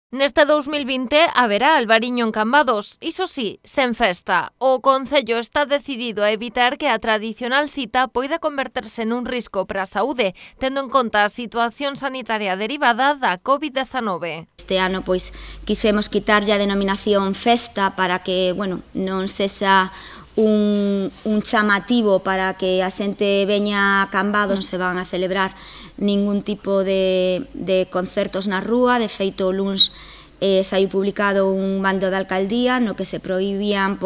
Neste 2020 haberá albariño en Cambados, iso sí, sen festa. O Concello está decidido a evitar que a tradicional cita poida converterse nun risco para a saúde, tendo en conta a situación sanitaria derivada da COVID-19. Este ano quixemos quitarlle a denominación festa para que, non sexa un chamativo para que a xente veña a Cambados. Non se van a celebrar ningún tipo de concertos na rúa. De feito, o luns saiu publicado un mando da alcaldía no que se prohibían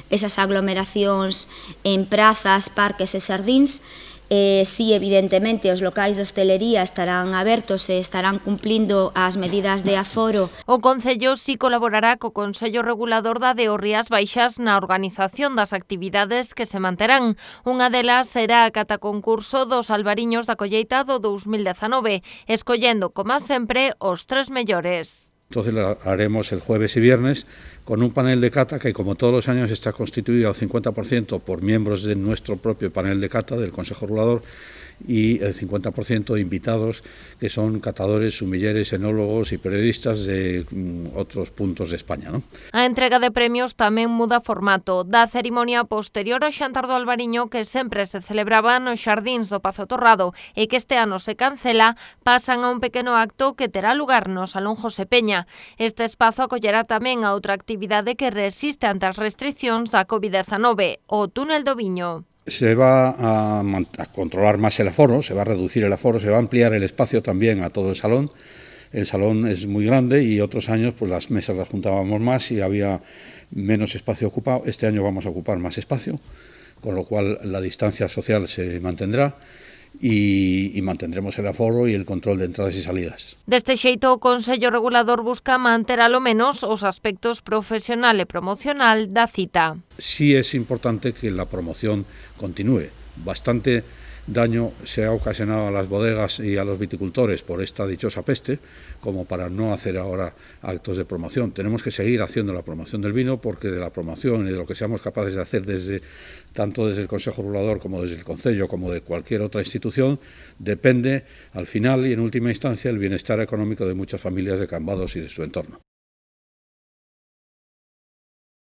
esas aglomeracións en prazas, parques e xardíns. Si, evidentemente, os locais de hostelería estarán abertos e estarán cumplindo as medidas de aforo. O Concello si colaborará co Consello Regulador da de Rías Baixas na organización das actividades que se manterán. Unha delas será a cataconcurso dos albariños da colleita do 2019, escollendo, como sempre, os 3 mellores. Entonces lo haremos el jueves y viernes con un panel de cata que, como todos los años, está constituido al 50% por miembros de nuestro propio panel de cata del Consejo Regulador y el 50% invitados, que son catadores, sumilleres, enólogos y periodistas de otros puntos de España, ¿no? A entrega de premios tamén muda formato. Da cerimonia posterior ao xantar do albariño, que sempre se celebraba nos xardíns do Pazo Torrado e que este ano se cancela, pasan a un pequeno acto que terá lugar no Salón José Peña. Este espazo acollerá tamén a outra actividade que resiste ante as restriccións da COVID-19, o Túnel do Viño. Se va a controlar más el aforo, se va a reducir el aforo, se va a ampliar el espacio también a todo el salón. El salón es muy grande y otros años las mesas las juntábamos más y había menos espacio ocupado. Este año vamos a ocupar más espacio, con lo cual la distancia social se mantendrá y mantendremos el aforo y el control de entradas y salidas. Deste xeito, o Consello Regulador busca manter alo menos os aspectos profesional e promocional da cita. Sí es importante que la promoción continúe. Bastante daño se ha ocasionado a las bodegas y a los viticultores por esta dichosa peste, como para no hacer ahora actos de promoción. Tenemos que seguir haciendo la promoción del vino, porque de la promoción y de lo que seamos capaces de hacer tanto desde el Consejo Regulador como desde el Concello, como de cualquier otra institución, depende al final y en última instancia el bienestar económico de muchas familias de Cambados y de su entorno.